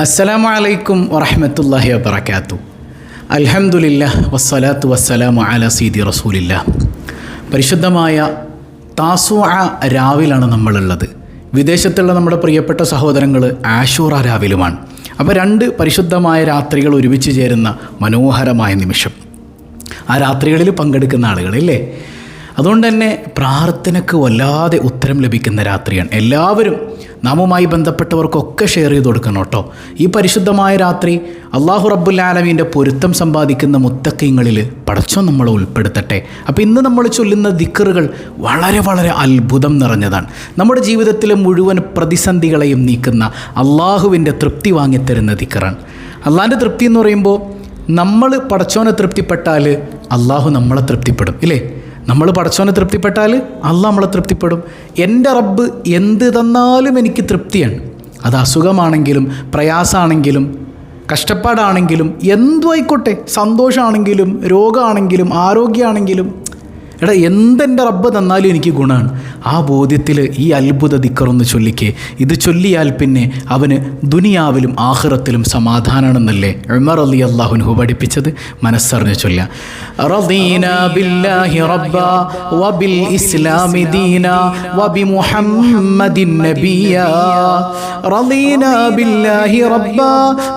അസ്സലാമു അലൈക്കും വറഹ്മത്തുള്ളാഹി വബറകാതുഹു. അൽഹംദുലില്ലാഹ് വസ്സലാത്തു വസ്സലാമു അലാ സീദി റസൂലില്ലാഹ്. പരിശുദ്ധമായ താസുഅ രാവിലാണ് നമ്മളുള്ളത്. വിദേശത്തുള്ള നമ്മുടെ പ്രിയപ്പെട്ട സഹോദരങ്ങൾ ആശൂറ രാവിലുമാണ്. അപ്പോൾ രണ്ട് പരിശുദ്ധമായ രാത്രികൾ ഒരുമിച്ച് ചേരുന്ന മനോഹരമായ നിമിഷം. ആ രാത്രികളിൽ പങ്കെടുക്കുന്ന ആളുകളില്ലേ, അതുകൊണ്ട് തന്നെ പ്രാർത്ഥനയ്ക്ക് വല്ലാതെ ഉത്തരം ലഭിക്കുന്ന രാത്രിയാണ്. എല്ലാവരും നാമുമായി ബന്ധപ്പെട്ടവർക്കൊക്കെ ഷെയർ ചെയ്ത് കൊടുക്കണം കേട്ടോ. ഈ പരിശുദ്ധമായ രാത്രി അള്ളാഹു റബ്ബുൽ ആലമീൻ്റെ പൊരുത്തം സമ്പാദിക്കുന്ന മുത്തഖീങ്ങളിൽ പടച്ചോൻ നമ്മളെ ഉൾപ്പെടുത്തട്ടെ. അപ്പോൾ ഇന്ന് നമ്മൾ ചൊല്ലുന്ന ദിക്റുകൾ വളരെ വളരെ അത്ഭുതം നിറഞ്ഞതാണ്. നമ്മുടെ ജീവിതത്തിലെ മുഴുവൻ പ്രതിസന്ധികളെയും നീക്കുന്ന അള്ളാഹുവിൻ്റെ തൃപ്തി വാങ്ങിത്തരുന്ന ദിക്റാണ്. അള്ളാഹിൻ്റെ തൃപ്തി എന്ന് പറയുമ്പോൾ നമ്മൾ പടച്ചോനെ തൃപ്തിപ്പെട്ടാൽ അള്ളാഹു നമ്മളെ തൃപ്തിപ്പെടും ഇല്ലേ. നമ്മൾ പടച്ചോനെ തൃപ്തിപ്പെട്ടാൽ അള്ളാഹ് നമ്മളെ തൃപ്തിപ്പെടും. എൻ്റെ റബ്ബ് എന്ത് തന്നാലും എനിക്ക് തൃപ്തിയാണ്. അത് അസുഖമാണെങ്കിലും പ്രയാസമാണെങ്കിലും കഷ്ടപ്പാടാണെങ്കിലും എന്തും ആയിക്കോട്ടെ, സന്തോഷമാണെങ്കിലും രോഗമാണെങ്കിലും ആരോഗ്യമാണെങ്കിലും, എടാ എന്തെൻ്റെ റബ്ബ് തന്നാലും എനിക്ക് ഗുണമാണ്. ആ ബോധ്യത്തിൽ ഈ അത്ഭുത ദിക്റൊന്ന് ചൊല്ലിക്കേ. ഇത് ചൊല്ലിയാൽ പിന്നെ അവന് ദുനിയാവിലും ആഖിറത്തിലും സമാധാനമാണെന്നല്ലേ ഉമർ റളിയല്ലാഹു അൻഹു പഠിപ്പിച്ചത്. മനസ്സറിഞ്ഞ് ചൊല്ലുക. റദീനാ ബില്ലാഹി റബ്ബാ വബിൽ ഇസ്ലാമി ദീനാ വബി മുഹമ്മദിൻ നബിയാ. റദീനാ ബില്ലാഹി റബ്ബാ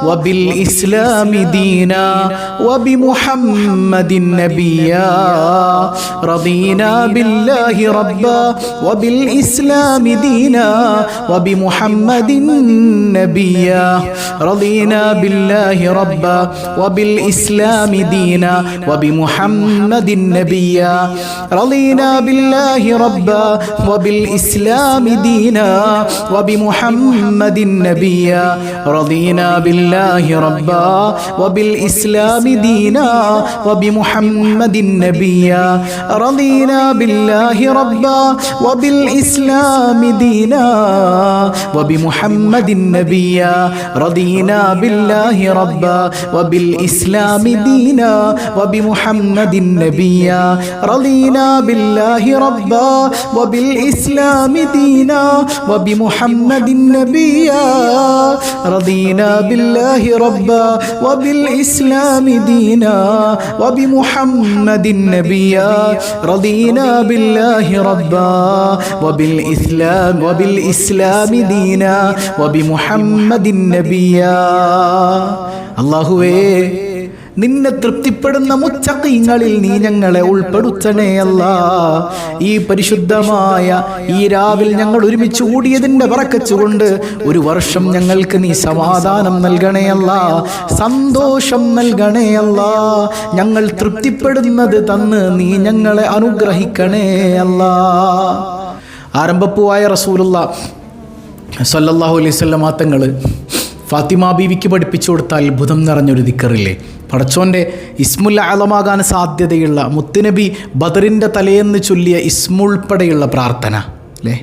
വബിൽ ഇസ്ലാമി ദീനാ വബി മുഹമ്മദിൻ നബിയാ. رضينا بالله ربا وبالإسلام دينا وبمحمد نبيا. رضينا بالله ربا وبالإسلام دينا وبمحمد نبيا. رضينا بالله ربا وبالإسلام دينا وبمحمد نبيا. رضينا بالله ربا وبالإسلام دينا وبمحمد نبيا. رضينا بالله ربا وبالإسلام دينا وبمحمد نبيا. رضينا بالله ربا وبالإسلام دينا وبمحمد نبيا. رضينا بالله ربا وبالإسلام دينا وبمحمد نبيا. رضينا بالله ربا وبالإسلام دينا وبمحمد نبيا. رضينا بالله ربا وبالإسلام دينا وبمحمد نبيا. അല്ലാഹുവേ, നിന്നെ തൃപ്തിപ്പെടുന്ന മുത്തഖീങ്ങളിൽ നീ ഞങ്ങളെ ഉൾപ്പെടുത്തണേ അല്ലാ. ഈ പരിശുദ്ധമായ ഈ രാവിൽ ഞങ്ങൾ ഒരുമിച്ച് കൂടിയതിൻ്റെ ബറക്കത്ത് കൊണ്ട് ഒരു വർഷം ഞങ്ങൾക്ക് നീ സമാധാനം നൽകണേ അല്ലാ, സന്തോഷം നൽകണേ അല്ലാ. ഞങ്ങൾ തൃപ്തിപ്പെടുന്നത് തന്ന് നീ ഞങ്ങളെ അനുഗ്രഹിക്കണേ അല്ലാ. ആരംഭപ്പൂവായ റസൂലുള്ളാഹി സ്വല്ലല്ലാഹു അലൈഹി വസല്ലം തങ്ങൾ ഫാത്തിമ ബീവിക്ക് പഠിപ്പിച്ചു കൊടുത്ത അത്ഭുതം നിറഞ്ഞൊരു ദിക്റില്ലേ, പടച്ചോൻ്റെ ഇസ്മുൽ അഅ്ലമാകാൻ സാധ്യതയുള്ള മുത്തുനബി ബദറിൻ്റെ തലേന്ന് ചൊല്ലിയ ഇസ്മുൾപ്പെടെയുള്ള പ്രാർത്ഥന അല്ലേ,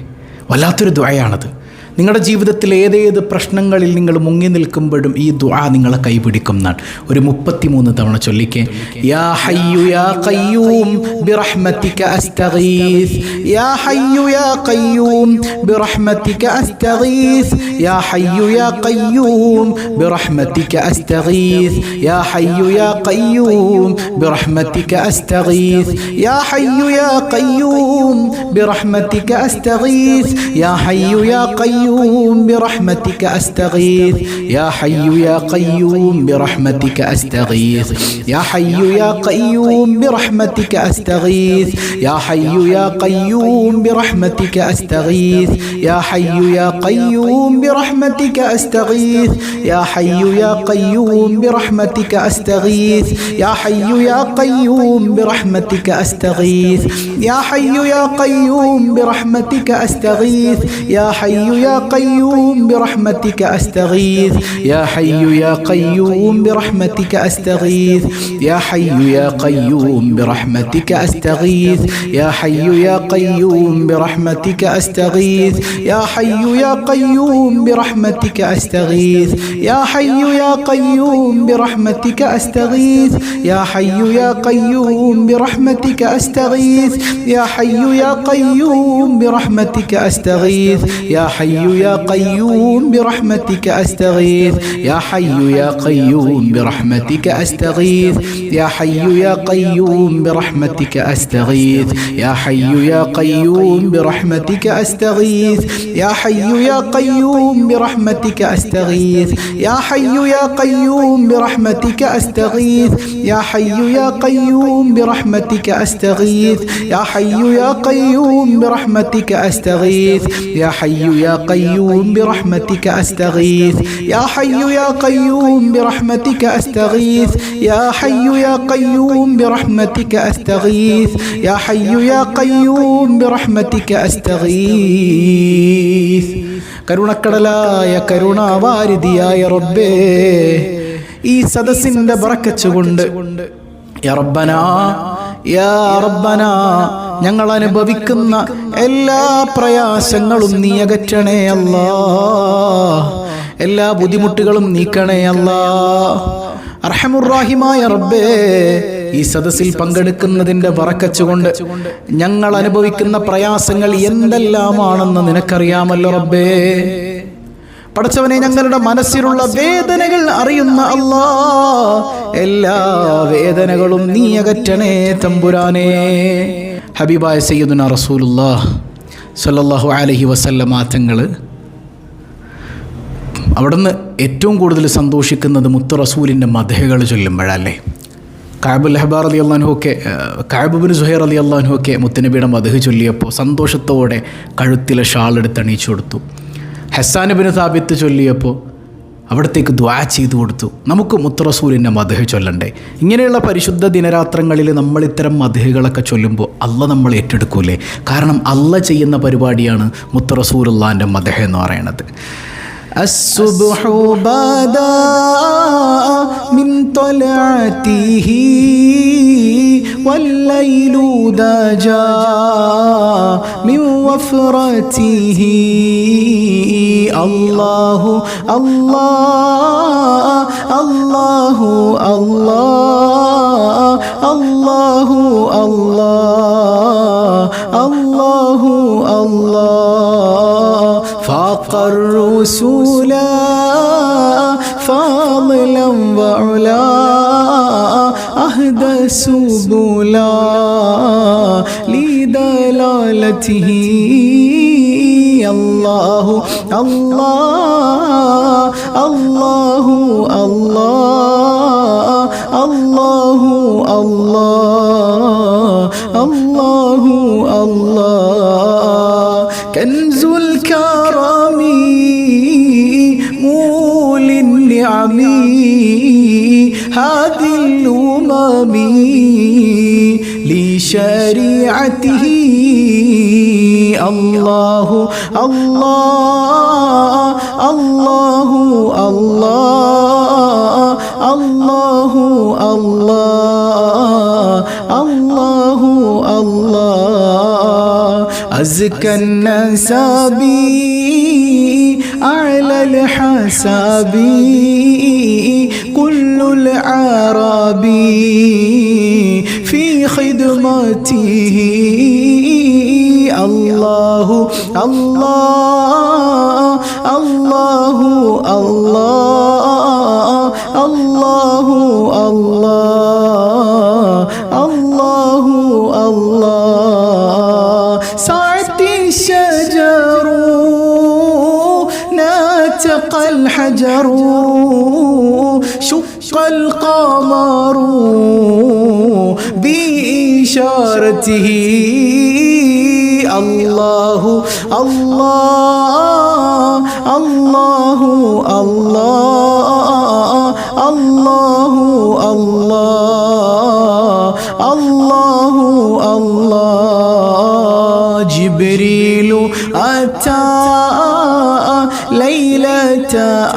വല്ലാത്തൊരു ദുആയാണത്. നിങ്ങളുടെ ജീവിതത്തിൽ ഏതേത് പ്രശ്നങ്ങളിൽ നിങ്ങൾ മുങ്ങി നിൽക്കുമ്പോഴും ഈ ദുആ നിങ്ങളെ കൈപിടിക്കുന്നതാണ്. ഒരു 33 തവണ ചൊല്ലിക്കേ. യാ ഹയ്യു യാ ഖയ്യൂം ബിറഹ്മതിക അസ്തഗീസ്. യാ ഹയ്യു യാ ഖയ്യൂം ബിറഹ്മതിക അസ്തഗീസ്. യാ ഹയ്യു യാ ഖയ്യൂം ബിറഹ്മതിക അസ്തഗീസ്. യാ ഹയ്യു യാ ഖയ്യൂം ബിറഹ്മതിക അസ്തഗീസ്. യാ ഹയ്യു യാ ഖയ്യൂം ബിറഹ്മതിക അസ്തഗീസ്. യാ ഹയ്യു യാ ഖയ്യൂം برحمتك أستغيث. يا حي يا قيوم برحمتك أستغيث. يا حي يا قيوم برحمتك أستغيث. يا حي يا قيوم برحمتك أستغيث. يا حي يا قيوم برحمتك أستغيث. يا حي يا قيوم برحمتك أستغيث. يا حي يا قيوم برحمتك أستغيث. يا حي يا قيوم برحمتك أستغيث. يا حي يا قيوم برحمتك أستغيث. يا حي يا قيوم برحمتك أستغيث. يا حي يا قيوم برحمتك أستغيث. يا حي يا قيوم برحمتك أستغيث. يا حي يا قيوم برحمتك أستغيث. يا حي يا قيوم برحمتك أستغيث. يا حي يا قيوم برحمتك أستغيث. يا حي يا قيوم برحمتك أستغيث. يا حي حي يا قيوم برحمتك أستغيث يا حي يا قيوم برحمتك أستغيث يا حي يا قيوم برحمتك أستغيث يا حي يا قيوم برحمتك أستغيث يا حي يا قيوم برحمتك أستغيث يا حي يا قيوم برحمتك أستغيث يا حي يا قيوم برحمتك أستغيث يا حي يا قيوم برحمتك أستغيث يا حي يا قيوم برحمتك أستغيث يا حي يا قيوم برحمتك أستغيث يا حي يا قيوم برحمتك أستغيث يا حي يا قيوم برحمتك أستغيث കരുണക്കടലായ കരുണാവാരിധിയായ റബ്ബേ ഈ സദസ്സിന്റെ ബറക്കത്ത് കൊണ്ട് യാ റബ്ബനാ ഞങ്ങൾ അനുഭവിക്കുന്ന എല്ലാ പ്രയാസങ്ങളും നീ അകറ്റണേ അല്ലാ, എല്ലാ ബുദ്ധിമുട്ടുകളും നീക്കണേ അല്ലാ. അർഹമുർ-റഹീമായ റബ്ബേ, ഈ സദസ്സിൽ പങ്കെടുക്കുന്നതിന്റെ ബറക്കത്ത് കൊണ്ട് ഞങ്ങൾ അനുഭവിക്കുന്ന പ്രയാസങ്ങൾ എന്തെല്ലാമാണെന്ന് നിനക്കറിയാമല്ലോ റബ്ബേ. പടച്ചവനെ, ഞങ്ങളുടെ മനസ്സിലുള്ള വേദനകൾ അറിയുന്ന അല്ലാ, എല്ലാ വേദനകളും നീ അകറ്റണേ തമ്പുരാനേ. ഹബീബായ സയ്യിദുനാ റസൂലുള്ളാഹ് സ്വല്ലല്ലാഹു അലൈഹി വസല്ലമ തങ്ങൾ അവിടുന്ന് ഏറ്റവും കൂടുതൽ സന്തോഷിക്കുന്നത് മുത്ത് റസൂലിൻ്റെ മദ്ഹുകൾ ചൊല്ലുമ്പോഴല്ലേ. കഅബുൽ അഹ്ബാർ റളിയല്ലാഹു അൻഹു ഒക്കെ, കഅബ് ഇബ്നു സുഹൈർ റളിയല്ലാഹു അൻഹു ഒക്കെ മുത്തുനബിയുടെ മദ്ഹ് ചൊല്ലിയപ്പോൾ സന്തോഷത്തോടെ കഴുത്തിലെ ഷാൾ എടുത്ത് അണിയിച്ചു കൊടുത്തു. ഹസ്സാൻ ഇബ്നു സാബിത്ത് ചൊല്ലിയപ്പോൾ അവിടത്തേക്ക് ദുആ ചെയ്തു കൊടുത്തു. നമുക്ക് മുത്ത് റസൂലിൻ്റെ മദ്ഹ് ചൊല്ലണ്ടേ? ഇങ്ങനെയുള്ള പരിശുദ്ധ ദിനരാത്രങ്ങളിൽ നമ്മൾ ഇത്തരം മദ്ഹുകളൊക്കെ ചൊല്ലുമ്പോൾ അള്ള നമ്മൾ ഏറ്റെടുക്കൂലേ? കാരണം അള്ള ചെയ്യുന്ന പരിപാടിയാണ് മുത്ത് റസൂലുള്ളാഹിൻ്റെ മദ്ഹ് എന്ന് പറയുന്നത്. الصبح بدا من طلعته والليل دجا من وفرته الله الله الله الله الله الله الله الله فاق الرسول فاضلا وعلا أهدى سبلا لدلالته الله الله الله الله الله الله الله الله كنز الكرم مول النعم هذه الأمم لشريعته الله الله الله الله الله الله الله أزكى النسب أعلى الحساب كل العرب في خدمته الله الله الله الله الله الله الله الله سعت الشجر ناتق الحجر شق القمر بإشارته الله الله الله الله الله الله الله الله جبريل أتى ليلة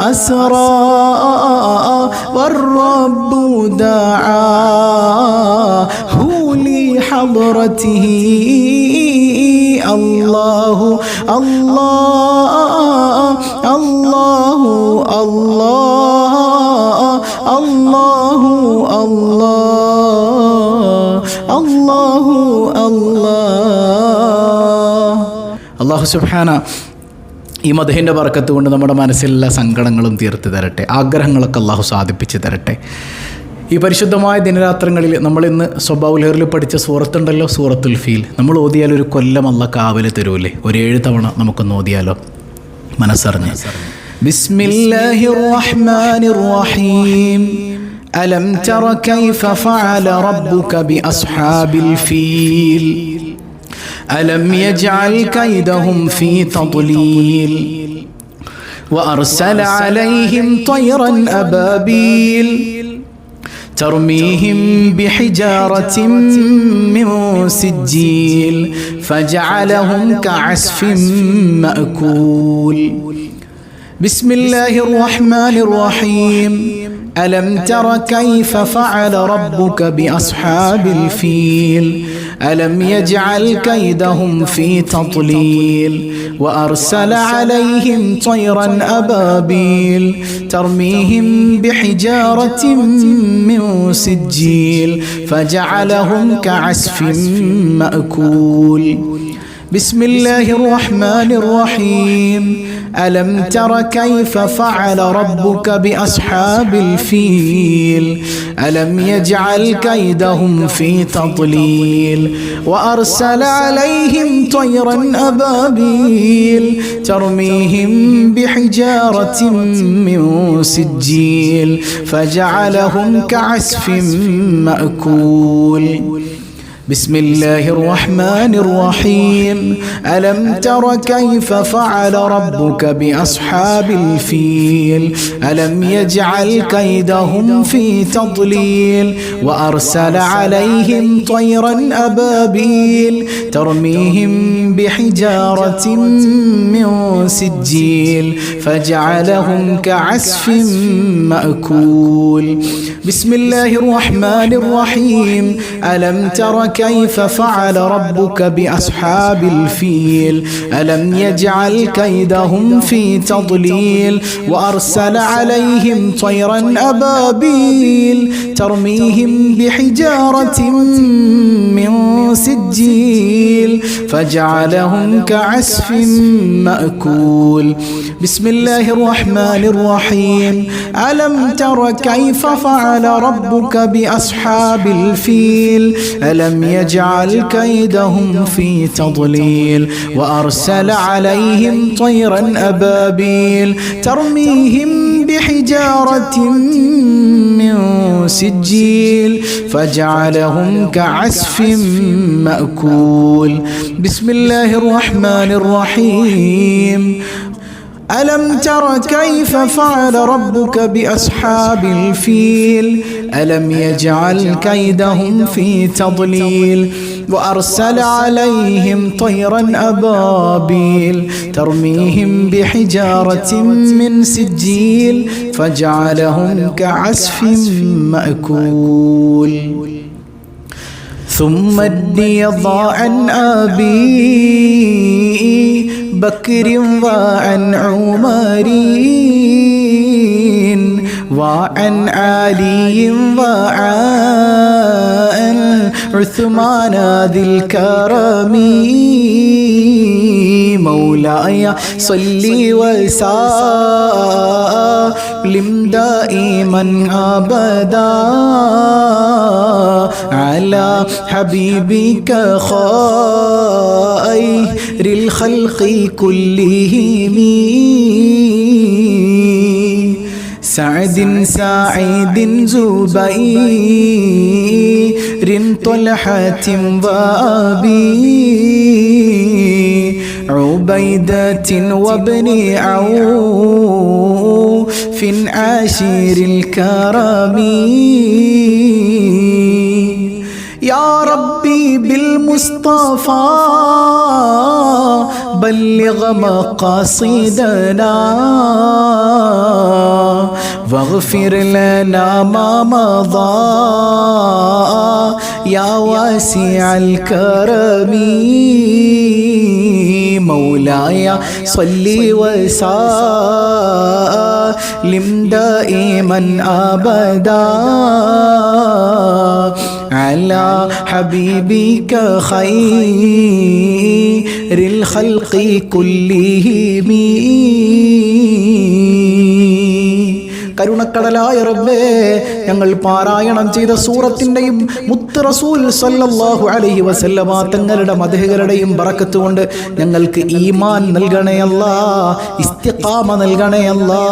أسرى والرب دعاه لحضرته الله الله الله الله الله الله الله الله സുബ്ഹാന ഈ മദ്ഹിൻ്റെ ബർക്കത്ത് കൊണ്ട് നമ്മുടെ മനസ്സിലുള്ള സങ്കടങ്ങളും തീർത്ത് തരട്ടെ, ആഗ്രഹങ്ങളൊക്കെ അള്ളാഹു സാധിപ്പിച്ച് തരട്ടെ. ഈ പരിശുദ്ധമായ ദിനരാത്രങ്ങളിൽ നമ്മളിന്ന് സ്വഭാവലഹറിൽ പഠിച്ച സൂറത്തുണ്ടല്ലോ, സൂറത്തുൽ ഫീൽ. നമ്മൾ ഓതിയാൽ ഒരു കൊല്ലം അല്ലാഹ് കാവല് തരൂലേ? ഒരു 7 തവണ നമുക്കൊന്ന് ഓതിയാലോ മനസ്സറിഞ്ഞ്. ബിസ്മില്ലാഹിർ റഹ്മാനിർ റഹീം. അലം തറ കൈഫ ഫഅല റബ്ബുക ബിഅസ്ഹാബിൽ ഫീൽ അലം യജ്അൽ കൈദഹും ഫീ തദ്ലീൽ വഅർസല അലൈഹിം طيرا അബാബീൽ ترميهم بحجارة من سجيل فجعلهم كعصف مأكول. بسم الله الرحمن الرحيم. ألم تر كيف فعل ربك بأصحاب الفيل ألم يجعل كيدهم في تضليل وأرسل عليهم طيرا أبابيل ترميهم بحجارة من سجيل فجعلهم كعصف مأكول. بسم الله الرحمن الرحيم. ألم تر كيف فعل ربك بأصحاب الفيل ألم يجعل كيدهم في تضليل وأرسل عليهم طيرا أبابيل ترميهم بحجارة من سجيل فجعلهم كعصف مأكول. بسم الله الرحمن الرحيم. ألم تر كيف فعل ربك بأصحاب الفيل ألم يجعل كيدهم في تضليل وأرسل عليهم طيرا أبابيل ترميهم بحجارة من سجيل فجعلهم كعصف مأكول. بسم الله الرحمن الرحيم. ألم تر كيف فعل ربك بأصحاب الفيل ألم يجعل كيدهم في تضليل وأرسل عليهم طيرا أبابيل ترميهم بحجارة من سجيل فجعلهم كعصف مأكول. بسم الله الرحمن الرحيم. ألم تر كيف فعل ربك بأصحاب الفيل ألم يجعل كيدهم في تضليل وأرسل عليهم طيرا أبابيل ترميهم بحجارة من سجيل فجعلهم كعصف مأكول. بسم الله الرحمن الرحيم. ألم تر كيف فعل ربك بأصحاب الفيل ألم يجعل كيدهم في تضليل وأرسل عليهم طيرا أبابيل ترميهم بحجارة من سجيل فجعلهم كعصف مأكول. ثم الديض عن أبي بكر وعن عمر وعن علي وعن عثمان ذي الكرم مولاي صل وسلم دائما أبدا على حبيبك خير الخلق كلهم سعد سعيد زبير طلحة وأبي عبيدة وابن عوف عاشر الكرم. يا ربي بالمصطفى بلغ مقاصدنا واغفر لنا ما مضى يا واسع الكرم. مولاي صل وسلم دائما أبدا അലാ ഹബീബിക ഖൈറിൽ ഖൽഖി കുല്ലിഹിം. കരുണക്കടലായ റബ്ബേ, ഞങ്ങൾ പാരായണം ചെയ്ത സൂറത്തിൻ്റെയും മുത്ത് റസൂൽ സല്ലല്ലാഹു അലൈഹി വസല്ലമ തങ്ങളുടെ മദ്ഹുകളുടെയും ബറക്കത്ത് കൊണ്ട് ഞങ്ങൾക്ക് ഈമാൻ നൽകണേ അല്ലാ, ഇസ്തിഖാമ നൽകണേ അല്ലാ.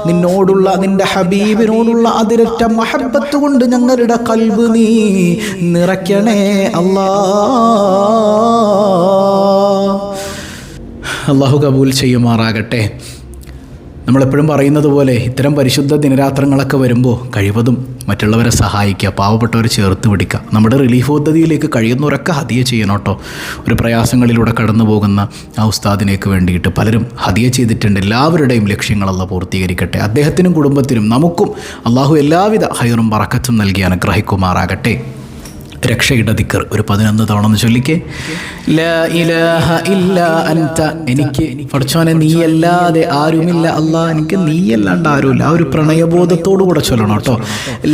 നിന്നോടുള്ള, നിന്റെ ഹബീബിനോടുള്ള അതിരറ്റ മഹബ്ബത്ത് കൊണ്ട് ഞങ്ങളുടെ ഖൽബ് നീ നിറയ്ക്കണേ അല്ലാ. അല്ലാഹു കബൂൽ ചെയ്യുമാറാകട്ടെ. നമ്മളെപ്പോഴും പറയുന്നത് പോലെ ഇത്തരം പരിശുദ്ധ ദിനരാത്രങ്ങളൊക്കെ വരുമ്പോൾ കഴിവതും മറ്റുള്ളവരെ സഹായിക്കുക, പാവപ്പെട്ടവരെ ചേർത്ത് പിടിക്കുക. നമ്മുടെ റിലീഫ് പദ്ധതിയിലേക്ക് കഴിയുന്നവരൊക്കെ ഹദിയ ചെയ്യണം കേട്ടോ. ഒരു പ്രയാസങ്ങളിലൂടെ കടന്നു പോകുന്ന ആ ഉസ്താദിനേക്ക് വേണ്ടിയിട്ട് പലരും ഹദിയ ചെയ്തിട്ടുണ്ട്. എല്ലാവരുടെയും ലക്ഷ്യങ്ങൾ അല്ലാഹു പൂർത്തീകരിക്കട്ടെ. അദ്ദേഹത്തിനും കുടുംബത്തിനും നമുക്കും അല്ലാഹു എല്ലാവിധ ഹൈറും ബറക്കത്തും നൽകി അനുഗ്രഹിക്കുമാറാകട്ടെ. രക്ഷയുടെ ദിക്ർ ഒരു 11 തവണ ഒന്ന് ചൊല്ലിക്കേ. ലാ ഇലാഹ ഇല്ലാ അൻത, എനിക്ക് പടച്ചോനെ നീയല്ലാതെ ആരുമില്ല അല്ലാ, എനിക്ക് നീയല്ലാണ്ട് ആരുമില്ല. ആ ഒരു പ്രണയബോധത്തോടു കൂടെ ചൊല്ലണം കേട്ടോ.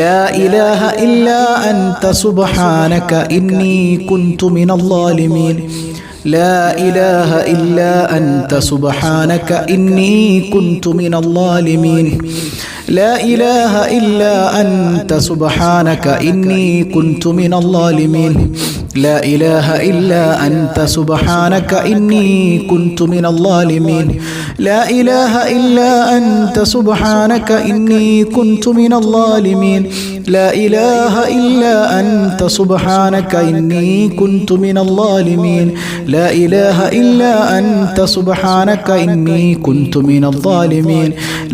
ലാ ഇലാഹ ഇല്ലാ അൻത സുബ്ഹാനക ഇന്നി കുൻതു മിനൽ ളാലിമീൻ. ലാ ഇലാഹ ഇല്ലാ അൻത സുബ്ഹാനക ഇന്നി കുൻതു മിനൽ ളാലിമീൻ. لا إله إلا أنت سبحانك إني كنت من الظالمين. لا إله إلا أنت سبحانك إني كنت من الظالمين. لا إله إلا أنت سبحانك إني كنت من الظالمين. لا إله إلا أنت سبحانك إني كنت من الظالمين. لا إله إلا أنت سبحانك إني كنت من الظالمين.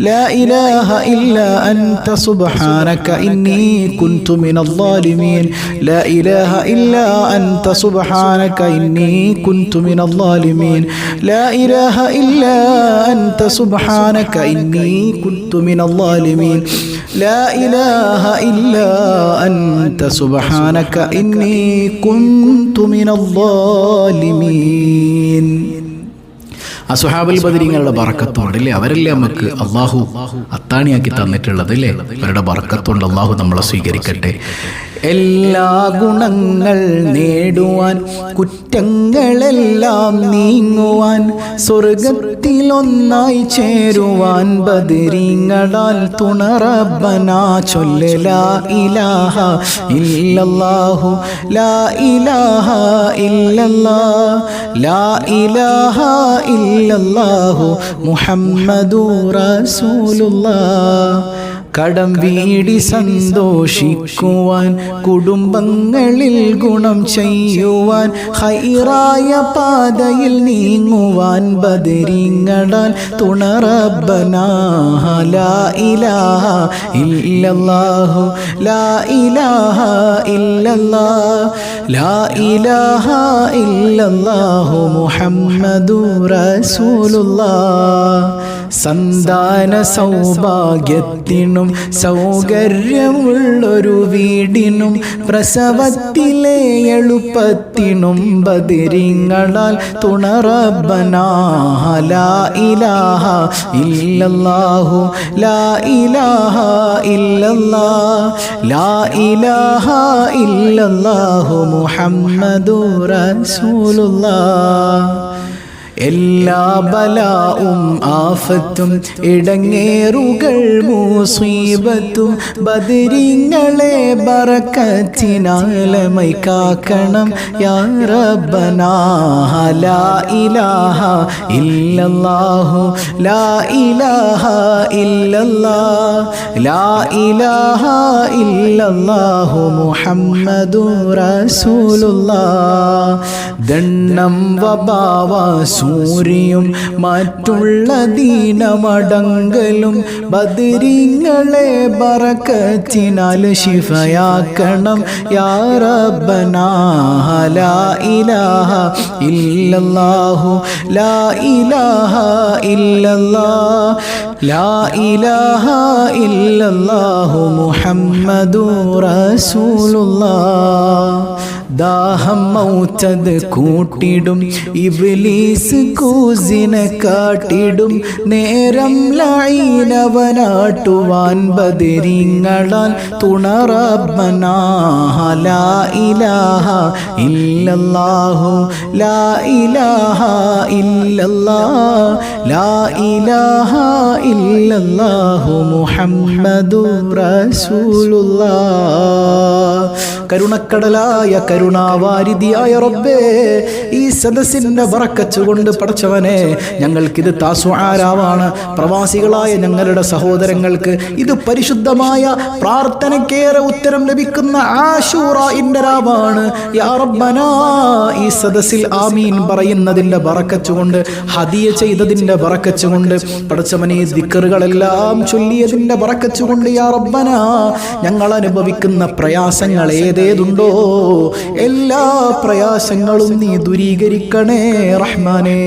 لا إله إلا أنت سبحانك إني كنت من الظالمين. لا إله إلا أنت سبحانك إني كنت من الظالمين. لا إله إلا أنت سبحانك إني كنت من الظالمين. لا إله إلا أنت سبحانك إني كنت من الظالمين. അസ്ഹാബുൽ ബദരീങ്ങളുടെ ബറക്കത്തോടെ അല്ലേ, അവരല്ലേ നമുക്ക് അള്ളാഹു അത്താണിയാക്കി തന്നിട്ടുള്ളത് അല്ലേ. അവരുടെ ബറക്കത്തോണ്ട് അള്ളാഹു നമ്മളെ സ്വീകരിക്കട്ടെ. എല്ലാ ഗുണങ്ങൾ നേടുവാൻ, കുറ്റങ്ങളെല്ലാം നീങ്ങുവാൻ, സ്വർഗത്തിലൊന്നായി ചേരുവാൻ ബദരീങ്ങളാൽ തുണ റബ്ബനാ ചൊല്ല് ലാ ഇലാഹ ഇല്ലല്ലാഹു ലാ ഇലാഹ ഇല്ലല്ലാഹ് ലാ ഇലാഹ ഇല്ലല്ലാഹു മുഹമ്മദുർ റസൂലുള്ളാഹ്. കടം വീടി സന്തോഷിക്കുവാൻ, കുടുംബങ്ങളിൽ ഗുണം ചെയ്യുവാൻ, ഹൈറായ പാതയിൽ നീങ്ങുവാൻ ബദരീങ്ങളാൽ തുണ റബ്ബനാ ലാ ഇലാഹ ഇല്ലല്ലാഹു ലാ ഇലാഹ ഇല്ലല്ലാഹ് ലാ ഇലാഹ ഇല്ലല്ലാഹു മുഹമ്മദുർ റസൂലുള്ളാഹ്. സന്താന സൗഭാഗ്യത്തിനും സൗകര്യമുള്ളൊരു വീടിനും പ്രസവത്തിലെ എളുപ്പത്തിനും ബദരീങ്ങളാൽ തുണ റബ്ബനാ ലാ ഇലാഹ ഇല്ലല്ലാഹു ലാ ഇലാഹ ഇല്ലല്ലാഹ് ലാ ഇലാഹ ഇല്ലല്ലാഹു മുഹമ്മദുർ റസൂലുള്ളാഹ്. എല്ലാ ബലാവും ആഫത്തും ഇടങ്ങേറുകൾ മുസീബത്തും ബദരീങ്ങളെ ബറക്കത്തിനാലമൈ കാക്കണം യാ റബ്ബനാ ലാ ഇലാഹ ഇല്ലല്ലാഹു ലാ ഇലാഹ ഇല്ലല്ലാഹ് ലാ ഇലാഹ ഇല്ലല്ലാഹു മുഹമ്മദുർ റസൂലുള്ളാഹ്. ദണ്ണം വബാവ സൂരിയും മറ്റുള്ള ദീനമടങ്കലും ബദരീങ്ങളെ ബറക്കത്തിനാൽ ശിഫയാക്കണം യാ റബ്ബനാ ലാ ഇലാഹ ഇല്ലല്ലാഹു ലാ ഇലാഹ ഇല്ലല്ലാഹ് ലാ ഇലാഹ ഇല്ലല്ലാഹു മുഹമ്മദുർ റസൂലുള്ളാഹ്. ദാഹം മൗത്തത് കൂട്ടിടും ഇബ്ലീസ് കൂസിനെ കാട്ടിടും നേരം ലഈനവനാട്ടുവാൻ ബദരീങ്ങളാൽ തുണ റബ്ബനാ ലാ ഇലാഹ ഇല്ലല്ലാഹു ലാ ഇലാഹ ഇല്ലല്ലാഹ് ലാ ഇലാഹ ഇല്ലല്ലാഹു മുഹമ്മദുർ റസൂലുള്ളാഹ്. കരുണക്കടലായ കരുണാവാരിധിയായ റബ്ബേ, ഈ സദസ്സിന്റെ ബറക്കത്ത് കൊണ്ട് പടച്ചവനെ ഞങ്ങൾക്കിത് താസുആരാവാണ്. പ്രവാസികളായ ഞങ്ങളുടെ സഹോദരങ്ങൾക്ക് ഇത് പരിശുദ്ധമായ പ്രാർത്ഥനയ്ക്കേറെ ഉത്തരം ലഭിക്കുന്ന ആശൂറയിന്റെ രാവാണ്. യാ റബ്ബനാ, ഈ സദസ്സിൽ ആമീൻ പറയുന്നതിന്റെ ബറക്കത്ത് കൊണ്ട്, ഹദിയ ചെയ്തതിന്റെ ബറക്കത്ത് കൊണ്ട്, പടച്ചവനെ ദിക്റുകളെല്ലാം ചൊല്ലിയതിന്റെ ബറക്കത്ത് കൊണ്ട് യാ റബ്ബനാ, ഞങ്ങൾ അനുഭവിക്കുന്ന പ്രയാസങ്ങൾ ഏതേതുണ്ടോ എല്ലാ പ്രയാസങ്ങളും നീ ദൂരീകരിക്കണേ റഹ്മാനേ.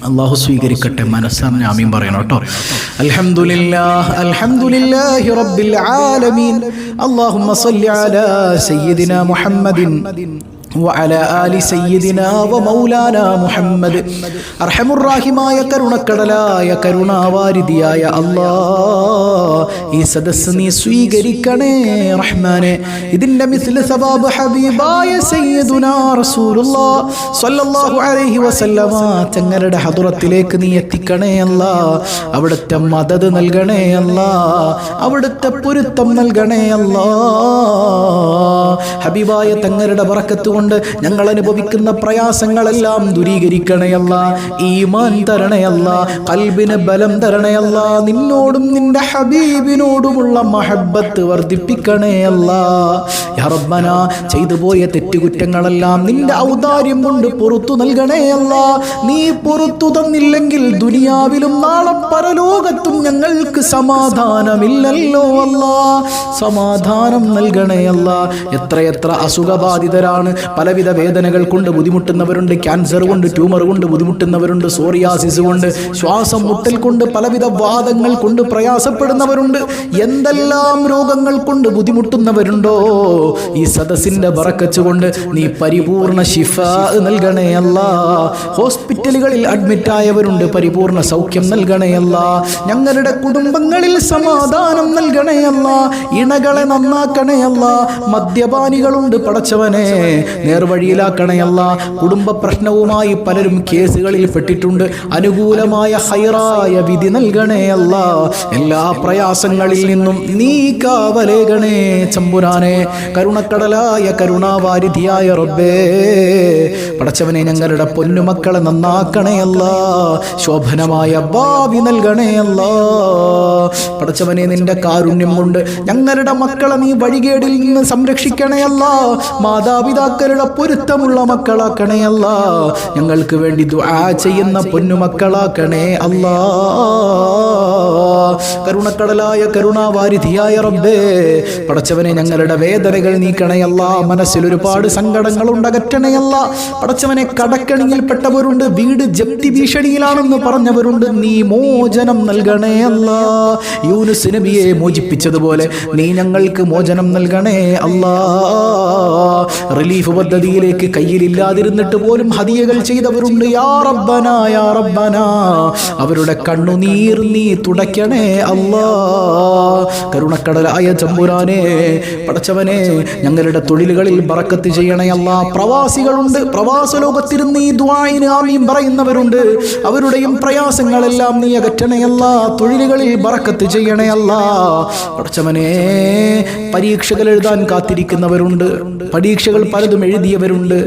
അല്ലാഹു സ്വീകരിക്കട്ടെ. മനസ്സറിഞ്ഞ് ആമീൻ പറയണം കേട്ടോ. അൽഹംദുലില്ലാഹ് അൽഹംദുലില്ലാഹി റബ്ബിൽ ആലമീൻ. അല്ലാഹുമ്മ സ്വല്ലി അലാ സയ്യിദിനാ മുഹമ്മദിൻ വഅലാ ആലി സയ്യിദിനാ വമൗലാനാ മുഹമ്മദ്. അർഹമുർറാഹിമായ കരുണക്കടലായ കരുണാവാരിധിയായ അല്ലാഹ്, ഈ സദസ്സ് നീ സ്വീകരിക്കണേ റഹ്മാനെ. ഇതിന്റെ മിസ്ല സവാബ് ഹബീബായ സയ്യിദുനാ റസൂലുള്ളാഹ് സ്വല്ലല്ലാഹു അലൈഹി വസല്ലമ തങ്ങളുടെ ഹദ്റത്തിലേക്ക് നീ എത്തിക്കണേ അല്ലാഹ്. അവിടുത്തെ മദദ് നൽകണേ അല്ലാഹ്, അവിടുത്തെ പൊരുത്തം നൽകണേ അല്ലാഹ്. ഹബീബായ തങ്ങളുടെ ബറക്കത്ത് കൊണ്ട് ഞങ്ങൾ അനുഭവിക്കുന്ന പ്രയാസങ്ങളെല്ലാം ദൂരീകരിക്കണയല്ല. ഈമാൻ തരണയല്ല, ഖൽബിന് ബലം തരണയല്ല, നിന്നോടും നിന്റെ ഹബീബിനോടുമുള്ള മഹബ്ബത്ത് വർദ്ധിപ്പിക്കണയല്ല. യാ റബ്ബന, ചെയ്തു പോയ തെറ്റുകുറ്റങ്ങളെല്ലാം നിന്റെ ഔദാര്യം കൊണ്ട് പുറത്തു നൽകണയല്ല. നീ പുറത്തു തന്നില്ലെങ്കിൽ ദുനിയാവിലും നാളെ പരലോകത്തും ഞങ്ങൾക്ക് സമാധാനമില്ലല്ലോ അല്ലാ. സമാധാനം നൽകണയല്ല. എത്രയെത്ര അസുഖബാധിതരാണ്, പലവിധ വേദനകൾ കൊണ്ട് ബുദ്ധിമുട്ടുന്നവരുണ്ട്, ക്യാൻസർ കൊണ്ട്, ട്യൂമർ കൊണ്ട് ബുദ്ധിമുട്ടുന്നവരുണ്ട്, സോറിയാസിസ് കൊണ്ട്, ശ്വാസം മുട്ടൽ കൊണ്ട്, പലവിധ വാദങ്ങൾ കൊണ്ട് പ്രയാസപ്പെടുന്നവരുണ്ട്. എന്തെല്ലാം രോഗങ്ങൾ കൊണ്ട് ബുദ്ധിമുട്ടുന്നവരുണ്ടോ, ഈ സദസ്സിന്റെ ബറക്കത്ത് കൊണ്ട് നീ പരിപൂർണ ശിഫ നൽകണേ അല്ലാ. ഹോസ്പിറ്റലുകളിൽ അഡ്മിറ്റ് ആയവരുണ്ട്, പരിപൂർണ സൗഖ്യം നൽകണേ അല്ലാ. ഞങ്ങളുടെ കുടുംബങ്ങളിൽ സമാധാനം നൽകണേ അല്ലാ. ഇണകളെ നന്നാക്കണേ അല്ലാ. മദ്യപാനികളുണ്ട് പടച്ചവനെ, നേർവഴിയിലാക്കണയല്ല. കുടുംബ പ്രശ്നവുമായി പലരും കേസുകളിൽ പെട്ടിട്ടുണ്ട്, അനുകൂലമായ ഹൈറായ വിധി നൽകണേയല്ല. എല്ലാ പ്രയാസങ്ങളിൽ നിന്നും നീ കാവലേകണേ ചമ്പുരാനെ. കരുണക്കടലായ കരുണാവാരിധിയായ റബ്ബേ, പടച്ചവനെ ഞങ്ങളുടെ പൊന്നുമക്കളെ നന്നാക്കണേയല്ല. ശോഭനമായ ഭാവി നൽകണേയല്ല. പടച്ചവനെ, നിന്റെ കാരുണ്യം കൊണ്ട് ഞങ്ങളുടെ മക്കളെ നീ വഴികേടിൽ നിന്ന് സംരക്ഷിക്കണേയല്ല. മാതാപിതാക്കളുടെ പൊരുത്തമുള്ള മക്കളാക്കണേ അല്ലാ. ഞങ്ങൾക്ക് വേണ്ടി ദുആ ചെയ്യുന്ന പൊന്നുമക്കളാക്കണേ അല്ലാ. കരുണക്കടലായ കരുണാവാരിധിയായ റബ്ബേ, പടച്ചവനെ ഞങ്ങളുടെ വേദനകൾ നീക്കണയല്ല. മനസ്സിൽ ഒരുപാട് സങ്കടങ്ങളുണ്ട്, അകറ്റണയല്ല. പടച്ചവനെ, കടക്കണിയിൽപ്പെട്ടവരുണ്ട്, വീട് ജപ്തി ഭീഷണിയിലാണെന്ന് പറഞ്ഞവരുണ്ട്, നീ മോചനം നൽകണയല്ല. യൂനുസ് നബിയെ മോചിപ്പിച്ചതുപോലെ നീ ഞങ്ങൾക്ക് മോചനം നൽകണേ അല്ലാ. റിലീഫ് പദ്ധതിയിലേക്ക് കയ്യിലില്ലാതിരുന്നിട്ട് പോലും ഹദിയകൾ ചെയ്തവരുണ്ട്. യാ റബ്ബന, യാ റബ്ബന, അവരുടെ കണ്ണുനീർ നീ തുടയ്ക്കണേ അല്ലാ. കരുണക്കടലായ ചമ്പുരാനെ, പടച്ചവനെ ഞങ്ങളുടെ തൊഴിലുകളിൽ ബറക്കത്ത് ചെയ്യണേ അല്ലാ. പ്രവാസികളുണ്ട്, പ്രവാസ ലോകത്തിരുന്ന് ഈ ദുആഇന് ആമീൻ പറയുന്നവരുണ്ട്, അവരുടെയും പ്രയാസങ്ങളെല്ലാം നീ അകറ്റണേ അല്ലാ. തൊഴിലുകളിൽ ബറക്കത്ത് ചെയ്യണേ അല്ലാ. പടച്ചവനെ, പരീക്ഷകൾ എഴുതാൻ കാത്തിരിക്കുന്നവരുണ്ട്, പരീക്ഷകൾ പലതും എഴുതിയവരുണ്ട്,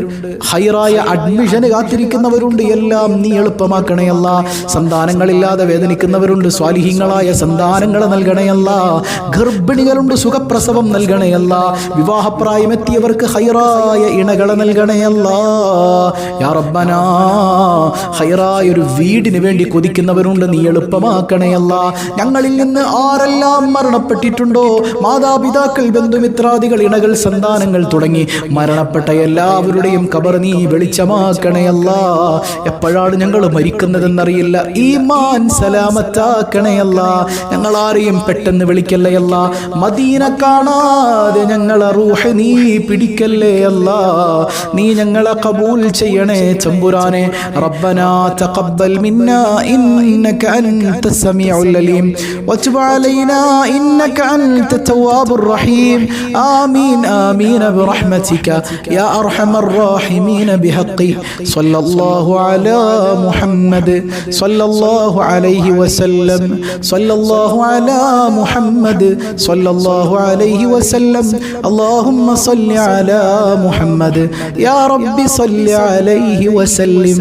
ഹൈറായ അഡ്മിഷന് കാത്തിരിക്കുന്നവരുണ്ട്, എല്ലാം നീ എളുപ്പമാക്കണയല്ല. സന്താനങ്ങളില്ലാതെ വേദനിക്കുന്നവരുണ്ട്, സ്വാലിഹീങ്ങളായ സന്താനങ്ങളെ നൽകണയല്ല. ഗർഭിണികളുണ്ട്, സുഖപ്രസവം നൽകണയല്ല. വിവാഹപ്രായമെത്തിയവർക്ക് ഹൈറായ ഇണകളെ നൽകണയല്ല. യാ റബ്ബനാ, ഹൈറായ ഒരു വീടിന് വേണ്ടി കൊതിക്കുന്നവരുണ്ട്, നീ എളുപ്പമാക്കണയല്ല. ഞങ്ങളിൽ നിന്ന് ആരെല്ലാം മരണപ്പെട്ടിട്ടുണ്ടോ, മാതാപിതാക്കൾ, ബന്ധുമിത്രാദികൾ, ഇണകൾ, സന്താനങ്ങൾ തുടങ്ങി മരണപ്പെട്ട എല്ലാവരുടെയും ഖബർ നീ വെളിച്ചമാക്കണയല്ല. എപ്പോഴാണ് ഞങ്ങൾ മരിക്കുന്നതെന്നറിയില്ല, ഈമാൻ സലാമത്താക്കണയല്ല. ഞങ്ങൾ ആരെയും പെട്ടെന്ന് വിളിക്കല്ലേ അല്ലാ. മദീന കാണാതെ ഞങ്ങളെ റൂഹ് നീ പിടിക്കല്ലേ അല്ലാ. നീ ഞങ്ങളെ ഖബൂൽ ചെയ്യണേ തമ്പുരാനെ. റബ്ബനാ തഖബ്ബൽ മിന്നാ ഇന്നക അൻതസ് സമീഉൽ അലീം വതുബ് അലൈനാ ഇന്നക അൻത തവ്വാബുർ റഹീം. ആമീൻ ആമീൻ ബിറഹ്മതിക യാ അർഹമർ റഹീമീൻ ബിഹഖി സ്വല്ലല്ലാഹു അലാ മുഹമ്മദ് സ്വല്ലല്ലാഹു അലൈഹി വസല്ലം സ്വല്ലല്ലാഹു അലാ മുഹമ്മദ് സ്വല്ലല്ലാഹു അലൈഹി വസല്ലം. اللهم صل على محمد يا رب صل عليه وسلم.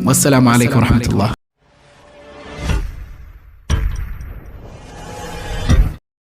والسلام عليكم ورحمة الله.